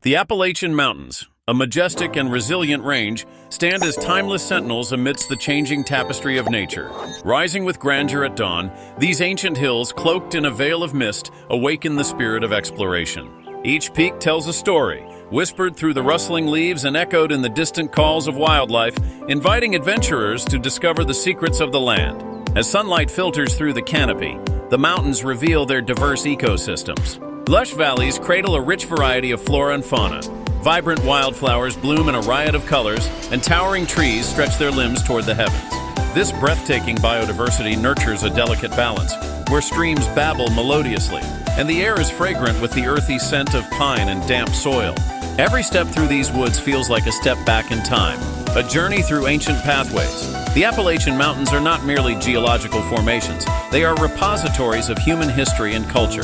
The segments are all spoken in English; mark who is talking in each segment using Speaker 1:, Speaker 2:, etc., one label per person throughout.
Speaker 1: The Appalachian Mountains, a majestic and resilient range, stand as timeless sentinels amidst the changing tapestry of nature. Rising with grandeur at dawn, these ancient hills, cloaked in a veil of mist, awaken the spirit of exploration. Each peak tells a story, whispered through the rustling leaves and echoed in the distant calls of wildlife, inviting adventurers to discover the secrets of the land. As sunlight filters through the canopy, the mountains reveal their diverse ecosystems. Lush valleys cradle a rich variety of flora and fauna. Vibrant wildflowers bloom in a riot of colors, and towering trees stretch their limbs toward the heavens. This breathtaking biodiversity nurtures a delicate balance, where streams babble melodiously, and the air is fragrant with the earthy scent of pine and damp soil. Every step through these woods feels like a step back in time, a journey through ancient pathways. The Appalachian Mountains are not merely geological formations, they are repositories of human history and culture.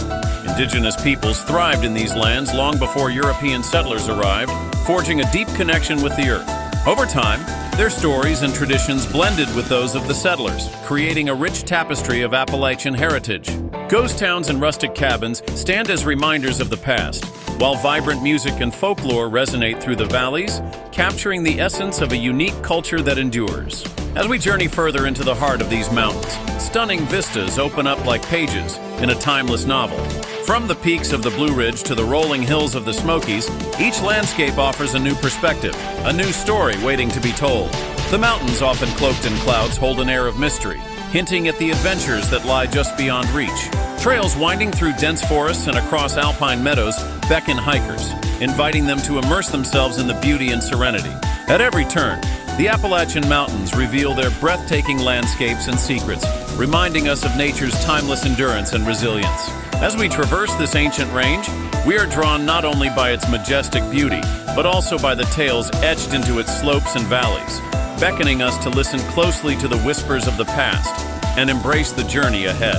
Speaker 1: Indigenous peoples thrived in these lands long before European settlers arrived, forging a deep connection with the earth. Over time, their stories and traditions blended with those of the settlers, creating a rich tapestry of Appalachian heritage. Ghost towns and rustic cabins stand as reminders of the past, while vibrant music and folklore resonate through the valleys, capturing the essence of a unique culture that endures. As we journey further into the heart of these mountains, stunning vistas open up like pages in a timeless novel. From the peaks of the Blue Ridge to the rolling hills of the Smokies, each landscape offers a new perspective, a new story waiting to be told. The mountains, often cloaked in clouds, hold an air of mystery, hinting at the adventures that lie just beyond reach. Trails winding through dense forests and across alpine meadows beckon hikers, inviting them to immerse themselves in the beauty and serenity. At every turn, the Appalachian Mountains reveal their breathtaking landscapes and secrets, reminding us of nature's timeless endurance and resilience. As we traverse this ancient range, we are drawn not only by its majestic beauty, but also by the tales etched into its slopes and valleys, beckoning us to listen closely to the whispers of the past and embrace the journey ahead.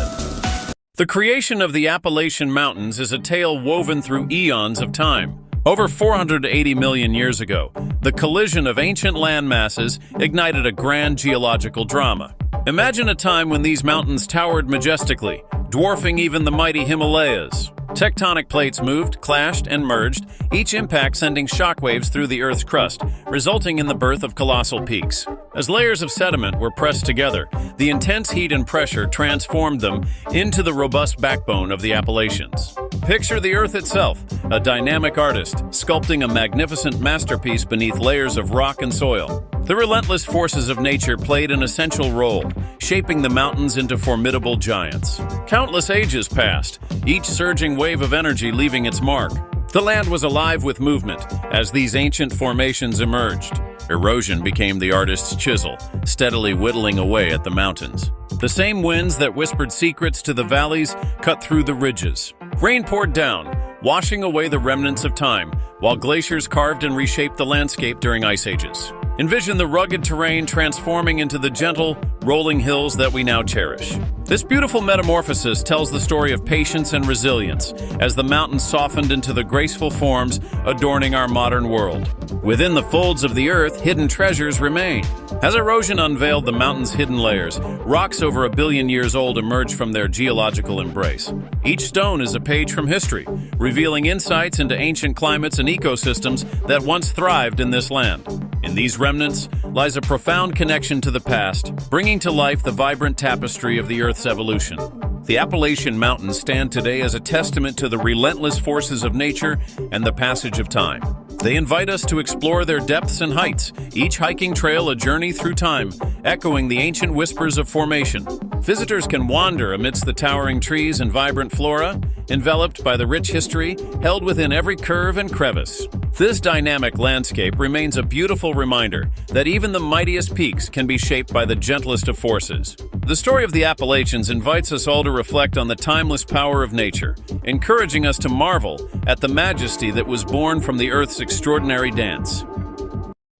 Speaker 1: The creation of the Appalachian Mountains is a tale woven through eons of time. Over 480 million years ago, the collision of ancient land masses ignited a grand geological drama. Imagine a time when these mountains towered majestically, dwarfing even the mighty Himalayas. Tectonic plates moved, clashed, and merged, each impact sending shockwaves through the Earth's crust, resulting in the birth of colossal peaks. As layers of sediment were pressed together, the intense heat and pressure transformed them into the robust backbone of the Appalachians. Picture the Earth itself, a dynamic artist, sculpting a magnificent masterpiece beneath layers of rock and soil. The relentless forces of nature played an essential role, shaping the mountains into formidable giants. Countless ages passed, each surging wave of energy leaving its mark. The land was alive with movement as these ancient formations emerged. Erosion became the artist's chisel, steadily whittling away at the mountains. The same winds that whispered secrets to the valleys cut through the ridges. Rain poured down, washing away the remnants of time, while glaciers carved and reshaped the landscape during ice ages. Envision the rugged terrain transforming into the gentle, rolling hills that we now cherish. This beautiful metamorphosis tells the story of patience and resilience as the mountains softened into the graceful forms adorning our modern world. Within the folds of the earth, hidden treasures remain. As erosion unveiled the mountains' hidden layers, rocks over 1 billion years old emerged from their geological embrace. Each stone is a page from history, revealing insights into ancient climates and ecosystems that once thrived in this land. In these remnants lies a profound connection to the past, bringing to life the vibrant tapestry of the Earth's evolution. The Appalachian Mountains stand today as a testament to the relentless forces of nature and the passage of time. They invite us to explore their depths and heights, each hiking trail a journey through time, echoing the ancient whispers of formation. Visitors can wander amidst the towering trees and vibrant flora, enveloped by the rich history held within every curve and crevice. This dynamic landscape remains a beautiful reminder that even the mightiest peaks can be shaped by the gentlest of forces. The story of the Appalachians invites us all to reflect on the timeless power of nature, encouraging us to marvel at the majesty that was born from the Earth's extraordinary dance.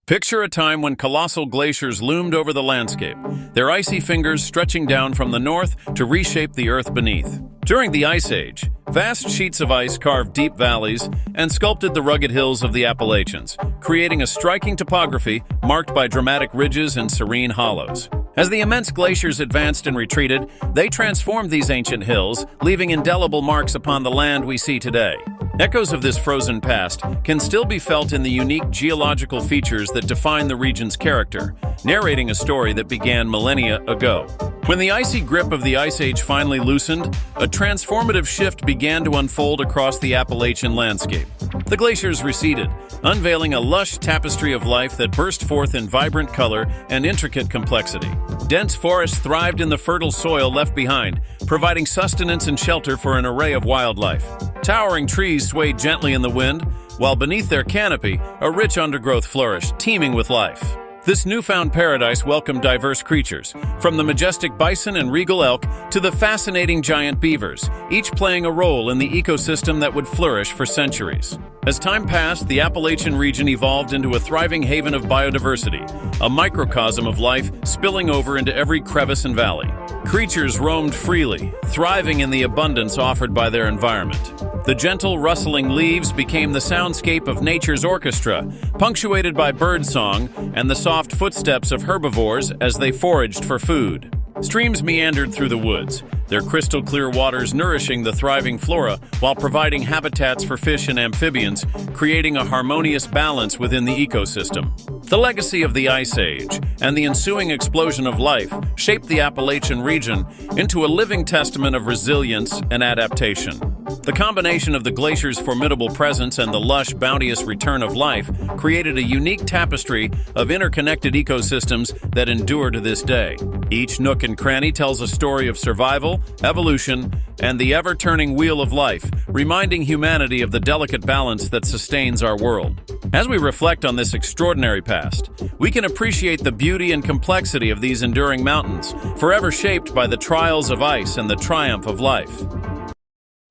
Speaker 1: Picture a time when colossal glaciers loomed over the landscape, their icy fingers stretching down from the north to reshape the earth beneath. During the Ice Age, vast sheets of ice carved deep valleys and sculpted the rugged hills of the Appalachians, creating a striking topography marked by dramatic ridges and serene hollows. As the immense glaciers advanced and retreated, they transformed these ancient hills, leaving indelible marks upon the land we see today. Echoes of this frozen past can still be felt in the unique geological features that define the region's character, narrating a story that began millennia ago. When the icy grip of the Ice Age finally loosened, a transformative shift began to unfold across the Appalachian landscape. The glaciers receded, unveiling a lush tapestry of life that burst forth in vibrant color and intricate complexity. Dense forests thrived in the fertile soil left behind, providing sustenance and shelter for an array of wildlife. Towering trees swayed gently in the wind, while beneath their canopy, a rich undergrowth flourished, teeming with life. This newfound paradise welcomed diverse creatures, from the majestic bison and regal elk to the fascinating giant beavers, each playing a role in the ecosystem that would flourish for centuries. As time passed, the Appalachian region evolved into a thriving haven of biodiversity, a microcosm of life spilling over into every crevice and valley. Creatures roamed freely, thriving in the abundance offered by their environment. The gentle, rustling leaves became the soundscape of nature's orchestra, punctuated by birdsong and the soft footsteps of herbivores as they foraged for food. Streams meandered through the woods, their crystal-clear waters nourishing the thriving flora while providing habitats for fish and amphibians, creating a harmonious balance within the ecosystem. The legacy of the Ice Age and the ensuing explosion of life shaped the Appalachian region into a living testament of resilience and adaptation. The combination of the glacier's formidable presence and the lush, bounteous return of life created a unique tapestry of interconnected ecosystems that endure to this day. Each nook and cranny tells a story of survival, evolution, and the ever-turning wheel of life, reminding humanity of the delicate balance that sustains our world. As we reflect on this extraordinary past, we can appreciate the beauty and complexity of these enduring mountains, forever shaped by the trials of ice and the triumph of life.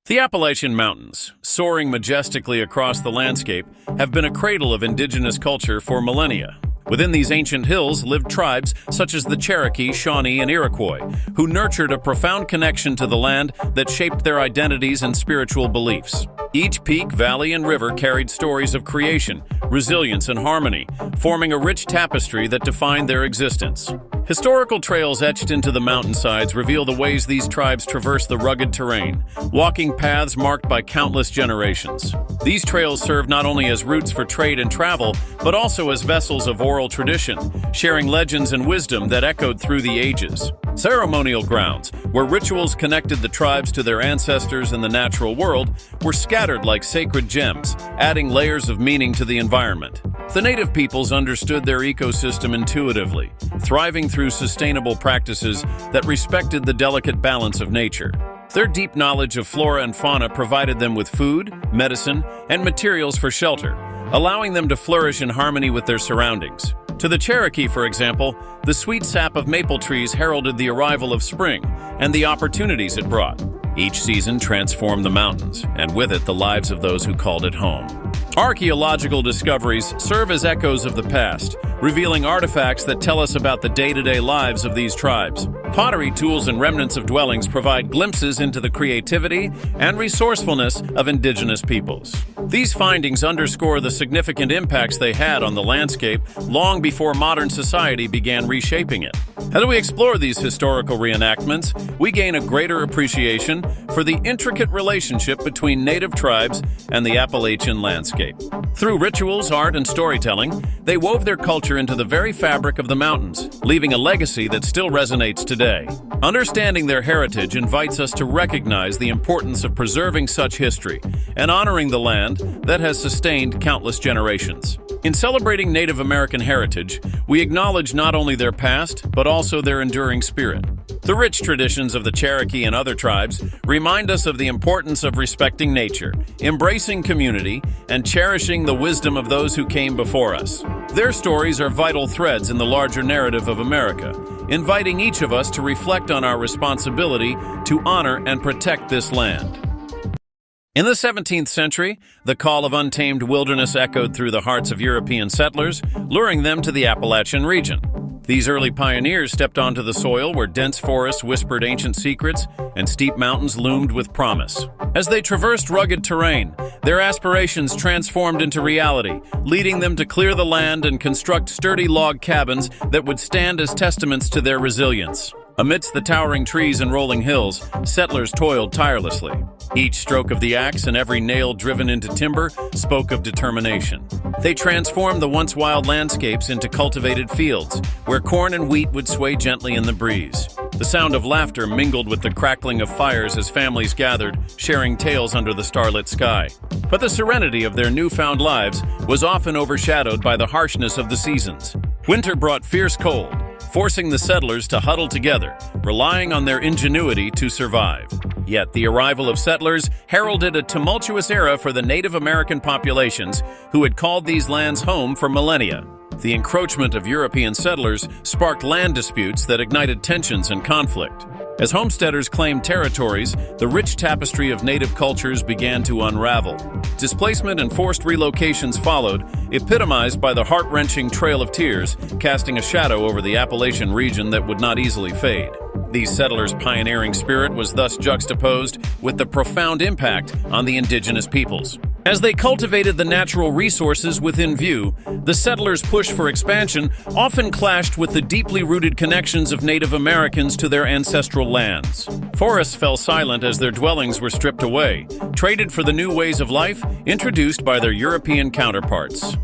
Speaker 1: The Appalachian Mountains, soaring majestically across the landscape, have been a cradle of indigenous culture for millennia. Within these ancient hills lived tribes such as the Cherokee, Shawnee, and Iroquois, who nurtured a profound connection to the land that shaped their identities and spiritual beliefs. Each peak, valley, and river carried stories of creation, resilience, and harmony, forming a rich tapestry that defined their existence. Historical trails etched into the mountainsides reveal the ways these tribes traverse the rugged terrain, walking paths marked by countless generations. These trails serve not only as routes for trade and travel, but also as vessels of oral tradition, sharing legends and wisdom that echoed through the ages. Ceremonial grounds, where rituals connected the tribes to their ancestors and the natural world, were scattered like sacred gems, adding layers of meaning to the environment. The native peoples understood their ecosystem intuitively, thriving through sustainable practices that respected the delicate balance of nature. Their deep knowledge of flora and fauna provided them with food, medicine, and materials for shelter, allowing them to flourish in harmony with their surroundings. To the Cherokee, for example, the sweet sap of maple trees heralded the arrival of spring and the opportunities it brought. Each season transformed the mountains, and with it the lives of those who called it home. Archaeological discoveries serve as echoes of the past, revealing artifacts that tell us about the day-to-day lives of these tribes. Pottery tools and remnants of dwellings provide glimpses into the creativity and resourcefulness of indigenous peoples. These findings underscore the significant impacts they had on the landscape long before modern society began reshaping it. As we explore these historical reenactments, we gain a greater appreciation for the intricate relationship between native tribes and the Appalachian landscape. Through rituals, art, and storytelling, they wove their culture into the very fabric of the mountains, leaving a legacy that still resonates today. Understanding their heritage invites us to recognize the importance of preserving such history and honoring the land that has sustained countless generations. In celebrating Native American heritage, we acknowledge not only their past, but also their enduring spirit. The rich traditions of the Cherokee and other tribes remind us of the importance of respecting nature, embracing community, and cherishing the wisdom of those who came before us. Their stories are vital threads in the larger narrative of America, inviting each of us to reflect on our responsibility to honor and protect this land. In the 17th century, the call of untamed wilderness echoed through the hearts of European settlers, luring them to the Appalachian region. These early pioneers stepped onto the soil where dense forests whispered ancient secrets and steep mountains loomed with promise. As they traversed rugged terrain, their aspirations transformed into reality, leading them to clear the land and construct sturdy log cabins that would stand as testaments to their resilience. Amidst the towering trees and rolling hills, settlers toiled tirelessly. Each stroke of the axe and every nail driven into timber spoke of determination. They transformed the once wild landscapes into cultivated fields, where corn and wheat would sway gently in the breeze. The sound of laughter mingled with the crackling of fires as families gathered, sharing tales under the starlit sky. But the serenity of their newfound lives was often overshadowed by the harshness of the seasons. Winter brought fierce cold, forcing the settlers to huddle together, relying on their ingenuity to survive. Yet the arrival of settlers heralded a tumultuous era for the Native American populations who had called these lands home for millennia. The encroachment of European settlers sparked land disputes that ignited tensions and conflict. As homesteaders claimed territories, the rich tapestry of native cultures began to unravel. Displacement and forced relocations followed, epitomized by the heart-wrenching Trail of Tears, casting a shadow over the Appalachian region that would not easily fade. These settlers' pioneering spirit was thus juxtaposed with the profound impact on the indigenous peoples. As they cultivated the natural resources within view, the settlers' push for expansion often clashed with the deeply rooted connections of Native Americans to their ancestral lands. Forests fell silent as their dwellings were stripped away, traded for the new ways of life introduced by their European counterparts.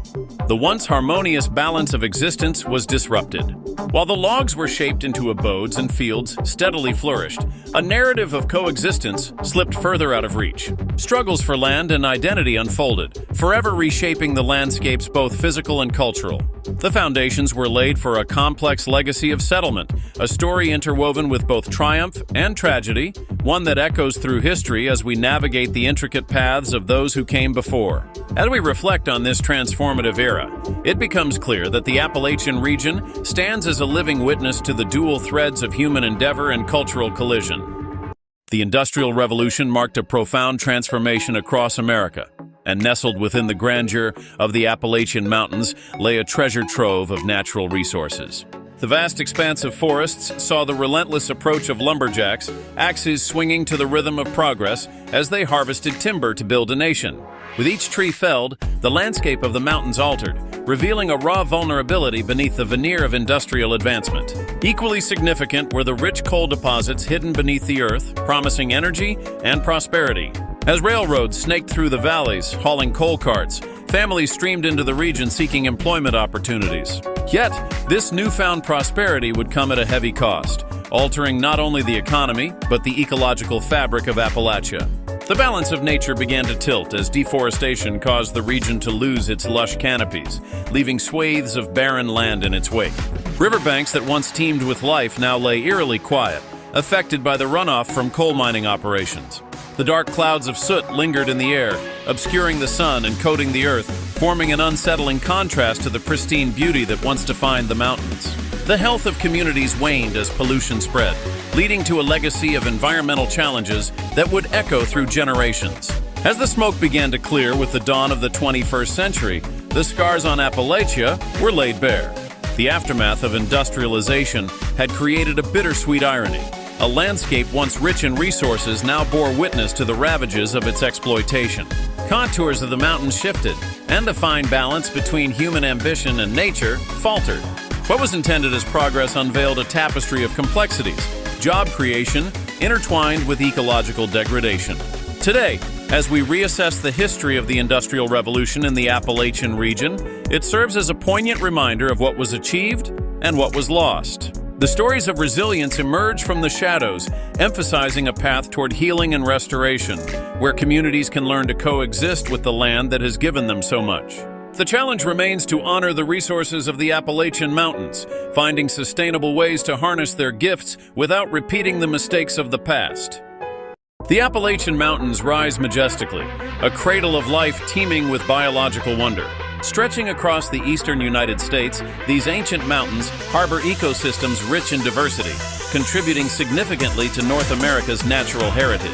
Speaker 1: The once harmonious balance of existence was disrupted. While the logs were shaped into abodes and fields steadily flourished, a narrative of coexistence slipped further out of reach. Struggles for land and identity unfolded, forever reshaping the landscapes both physical and cultural. The foundations were laid for a complex legacy of settlement, a story interwoven with both triumph and tragedy, one that echoes through history as we navigate the intricate paths of those who came before. As we reflect on this transformative era, it becomes clear that the Appalachian region stands as a living witness to the dual threads of human endeavor and cultural collision. The Industrial Revolution marked a profound transformation across America, and nestled within the grandeur of the Appalachian Mountains lay a treasure trove of natural resources. The vast expanse of forests saw the relentless approach of lumberjacks, axes swinging to the rhythm of progress as they harvested timber to build a nation. With each tree felled, the landscape of the mountains altered, revealing a raw vulnerability beneath the veneer of industrial advancement. Equally significant were the rich coal deposits hidden beneath the earth, promising energy and prosperity. As railroads snaked through the valleys, hauling coal carts, families streamed into the region seeking employment opportunities. Yet, this newfound prosperity would come at a heavy cost, altering not only the economy, but the ecological fabric of Appalachia. The balance of nature began to tilt as deforestation caused the region to lose its lush canopies, leaving swathes of barren land in its wake. Riverbanks that once teemed with life now lay eerily quiet, affected by the runoff from coal mining operations. The dark clouds of soot lingered in the air, obscuring the sun and coating the earth, forming an unsettling contrast to the pristine beauty that once defined the mountains. The health of communities waned as pollution spread, leading to a legacy of environmental challenges that would echo through generations. As the smoke began to clear with the dawn of the 21st century, the scars on Appalachia were laid bare. The aftermath of industrialization had created a bittersweet irony. A landscape once rich in resources now bore witness to the ravages of its exploitation. Contours of the mountains shifted, and the fine balance between human ambition and nature faltered. What was intended as progress unveiled a tapestry of complexities, job creation intertwined with ecological degradation. Today, as we reassess the history of the Industrial Revolution in the Appalachian region, it serves as a poignant reminder of what was achieved and what was lost. The stories of resilience emerge from the shadows, emphasizing a path toward healing and restoration, where communities can learn to coexist with the land that has given them so much. The challenge remains to honor the resources of the Appalachian Mountains, finding sustainable ways to harness their gifts without repeating the mistakes of the past. The Appalachian Mountains rise majestically, a cradle of life teeming with biological wonder. Stretching across the eastern United States, these ancient mountains harbor ecosystems rich in diversity, contributing significantly to North America's natural heritage.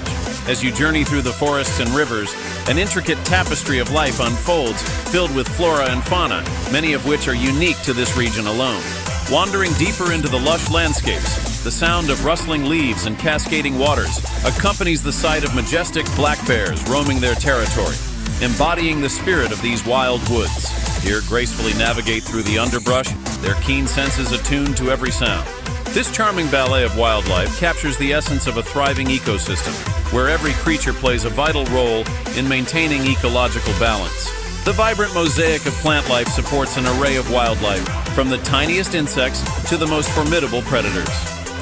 Speaker 1: As you journey through the forests and rivers, an intricate tapestry of life unfolds, filled with flora and fauna, many of which are unique to this region alone. Wandering deeper into the lush landscapes, the sound of rustling leaves and cascading waters accompanies the sight of majestic black bears roaming their territory, embodying the spirit of these wild woods. Here gracefully navigate through the underbrush, their keen senses attuned to every sound. This charming ballet of wildlife captures the essence of a thriving ecosystem, where every creature plays a vital role in maintaining ecological balance. The vibrant mosaic of plant life supports an array of wildlife, from the tiniest insects to the most formidable predators.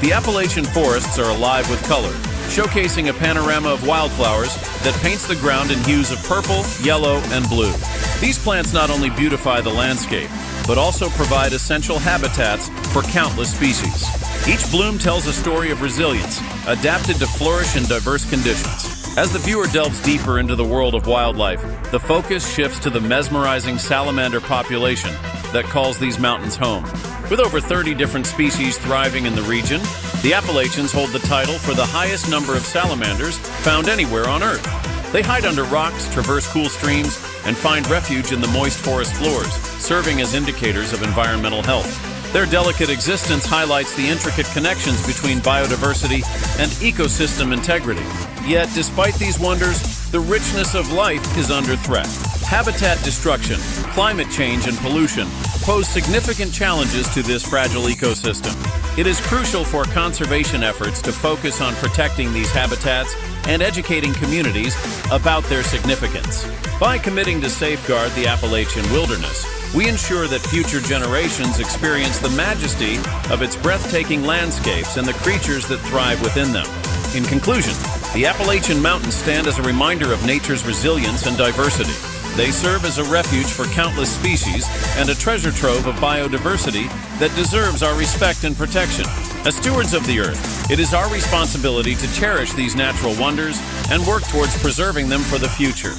Speaker 1: The Appalachian forests are alive with color, showcasing a panorama of wildflowers that paints the ground in hues of purple, yellow, and blue. These plants not only beautify the landscape, but also provide essential habitats for countless species. Each bloom tells a story of resilience, adapted to flourish in diverse conditions. As the viewer delves deeper into the world of wildlife, the focus shifts to the mesmerizing salamander population that calls these mountains home. With over 30 different species thriving in the region, the Appalachians hold the title for the highest number of salamanders found anywhere on Earth. They hide under rocks, traverse cool streams, and find refuge in the moist forest floors, serving as indicators of environmental health. Their delicate existence highlights the intricate connections between biodiversity and ecosystem integrity. Yet, despite these wonders, the richness of life is under threat. Habitat destruction, climate change, and pollution pose significant challenges to this fragile ecosystem. It is crucial for conservation efforts to focus on protecting these habitats and educating communities about their significance. By committing to safeguard the Appalachian wilderness, we ensure that future generations experience the majesty of its breathtaking landscapes and the creatures that thrive within them. In conclusion, the Appalachian Mountains stand as a reminder of nature's resilience and diversity. They serve as a refuge for countless species and a treasure trove of biodiversity that deserves our respect and protection. As stewards of the Earth, it is our responsibility to cherish these natural wonders and work towards preserving them for the future.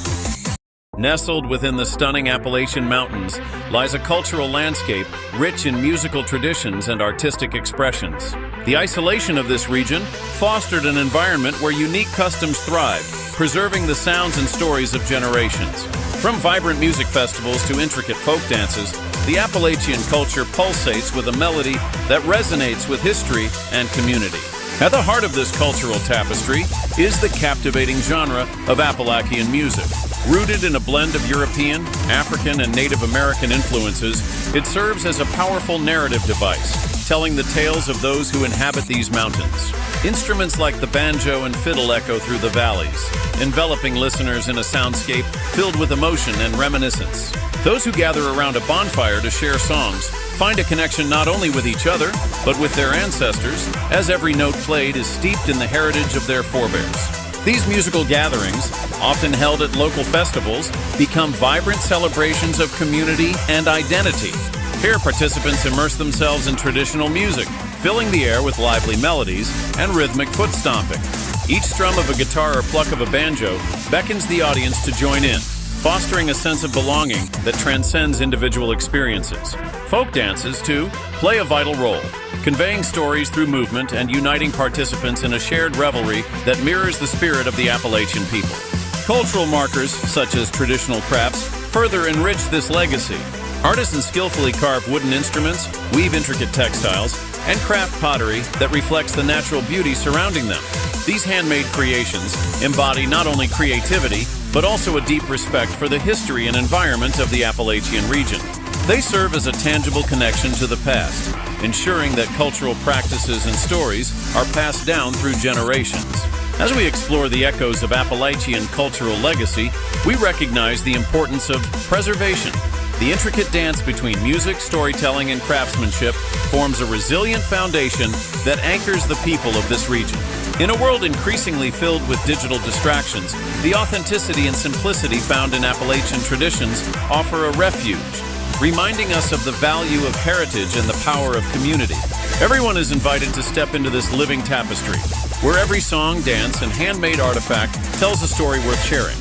Speaker 1: Nestled within the stunning Appalachian Mountains lies a cultural landscape rich in musical traditions and artistic expressions. The isolation of this region fostered an environment where unique customs thrive, preserving the sounds and stories of generations. From vibrant music festivals to intricate folk dances, the Appalachian culture pulsates with a melody that resonates with history and community. At the heart of this cultural tapestry is the captivating genre of Appalachian music. Rooted in a blend of European, African, and Native American influences, it serves as a powerful narrative device, telling the tales of those who inhabit these mountains. Instruments like the banjo and fiddle echo through the valleys, enveloping listeners in a soundscape filled with emotion and reminiscence. Those who gather around a bonfire to share songs find a connection not only with each other, but with their ancestors, as every note played is steeped in the heritage of their forebears. These musical gatherings, often held at local festivals, become vibrant celebrations of community and identity. Here, participants immerse themselves in traditional music, filling the air with lively melodies and rhythmic foot stomping. Each strum of a guitar or pluck of a banjo beckons the audience to join in, fostering a sense of belonging that transcends individual experiences. Folk dances, too, play a vital role, conveying stories through movement and uniting participants in a shared revelry that mirrors the spirit of the Appalachian people. Cultural markers, such as traditional crafts, further enrich this legacy. Artisans skillfully carve wooden instruments, weave intricate textiles, and craft pottery that reflects the natural beauty surrounding them. These handmade creations embody not only creativity, but also a deep respect for the history and environment of the Appalachian region. They serve as a tangible connection to the past, ensuring that cultural practices and stories are passed down through generations. As we explore the echoes of Appalachian cultural legacy, we recognize the importance of preservation. The intricate dance between music, storytelling, and craftsmanship forms a resilient foundation that anchors the people of this region. In a world increasingly filled with digital distractions, the authenticity and simplicity found in Appalachian traditions offer a refuge, reminding us of the value of heritage and the power of community. Everyone is invited to step into this living tapestry, where every song, dance, and handmade artifact tells a story worth sharing.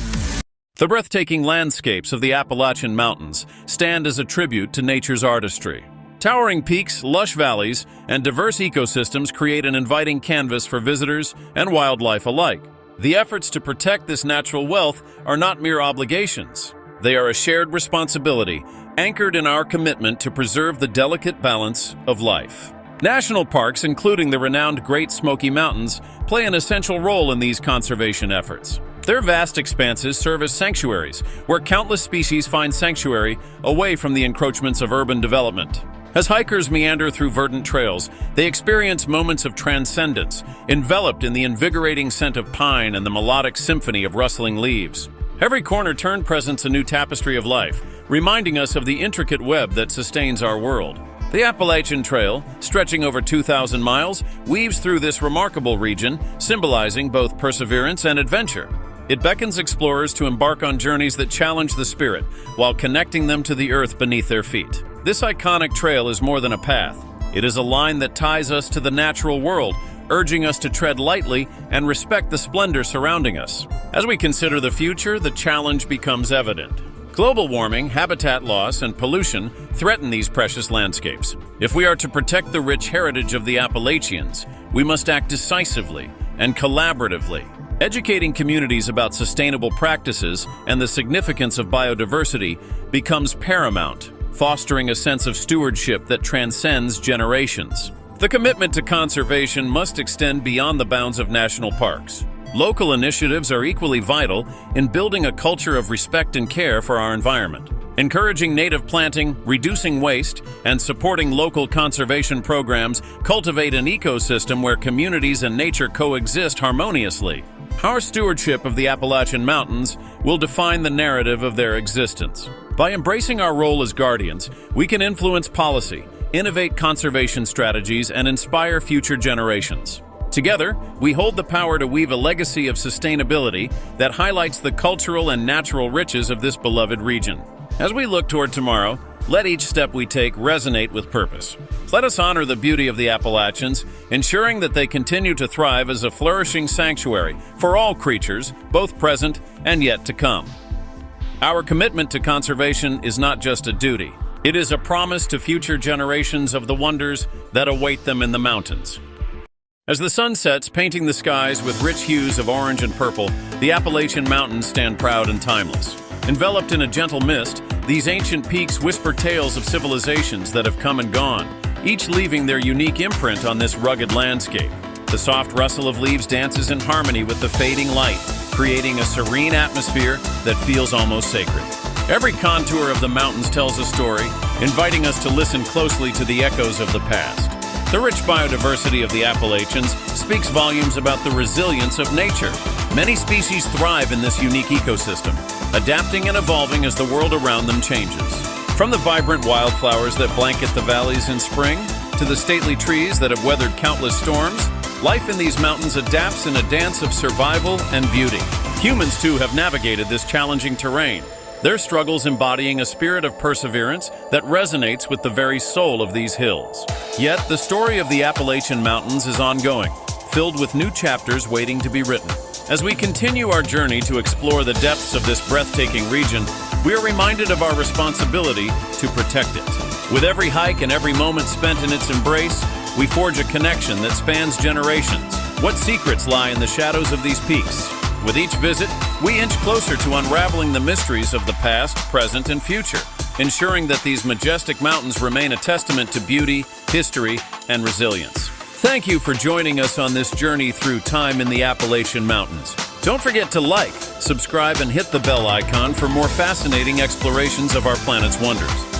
Speaker 1: The breathtaking landscapes of the Appalachian Mountains stand as a tribute to nature's artistry. Towering peaks, lush valleys, and diverse ecosystems create an inviting canvas for visitors and wildlife alike. The efforts to protect this natural wealth are not mere obligations. They are a shared responsibility, anchored in our commitment to preserve the delicate balance of life. National parks, including the renowned Great Smoky Mountains, play an essential role in these conservation efforts. Their vast expanses serve as sanctuaries, where countless species find sanctuary away from the encroachments of urban development. As hikers meander through verdant trails, they experience moments of transcendence, enveloped in the invigorating scent of pine and the melodic symphony of rustling leaves. Every corner turn presents a new tapestry of life, reminding us of the intricate web that sustains our world. The Appalachian Trail, stretching over 2,000 miles, weaves through this remarkable region, symbolizing both perseverance and adventure. It beckons explorers to embark on journeys that challenge the spirit, while connecting them to the earth beneath their feet. This iconic trail is more than a path. It is a line that ties us to the natural world, urging us to tread lightly and respect the splendor surrounding us. As we consider the future, the challenge becomes evident. Global warming, habitat loss, and pollution threaten these precious landscapes. If we are to protect the rich heritage of the Appalachians, we must act decisively and collaboratively. Educating communities about sustainable practices and the significance of biodiversity becomes paramount, fostering a sense of stewardship that transcends generations. The commitment to conservation must extend beyond the bounds of national parks. Local initiatives are equally vital in building a culture of respect and care for our environment. Encouraging native planting, reducing waste, and supporting local conservation programs cultivate an ecosystem where communities and nature coexist harmoniously. Our stewardship of the Appalachian Mountains will define the narrative of their existence. By embracing our role as guardians, we can influence policy, innovate conservation strategies, and inspire future generations. Together, we hold the power to weave a legacy of sustainability that highlights the cultural and natural riches of this beloved region. As we look toward tomorrow, let each step we take resonate with purpose. Let us honor the beauty of the Appalachians, ensuring that they continue to thrive as a flourishing sanctuary for all creatures, both present and yet to come. Our commitment to conservation is not just a duty. It is a promise to future generations of the wonders that await them in the mountains. As the sun sets, painting the skies with rich hues of orange and purple, the Appalachian Mountains stand proud and timeless. Enveloped in a gentle mist, these ancient peaks whisper tales of civilizations that have come and gone, each leaving their unique imprint on this rugged landscape. The soft rustle of leaves dances in harmony with the fading light, creating a serene atmosphere that feels almost sacred. Every contour of the mountains tells a story, inviting us to listen closely to the echoes of the past. The rich biodiversity of the Appalachians speaks volumes about the resilience of nature. Many species thrive in this unique ecosystem, adapting and evolving as the world around them changes. From the vibrant wildflowers that blanket the valleys in spring, to the stately trees that have weathered countless storms, life in these mountains adapts in a dance of survival and beauty. Humans, too, have navigated this challenging terrain, their struggles embodying a spirit of perseverance that resonates with the very soul of these hills. Yet, the story of the Appalachian Mountains is ongoing, filled with new chapters waiting to be written. As we continue our journey to explore the depths of this breathtaking region, we are reminded of our responsibility to protect it. With every hike and every moment spent in its embrace, we forge a connection that spans generations. What secrets lie in the shadows of these peaks? With each visit, we inch closer to unraveling the mysteries of the past, present, and future, ensuring that these majestic mountains remain a testament to beauty, history, and resilience. Thank you for joining us on this journey through time in the Appalachian Mountains. Don't forget to like, subscribe, and hit the bell icon for more fascinating explorations of our planet's wonders.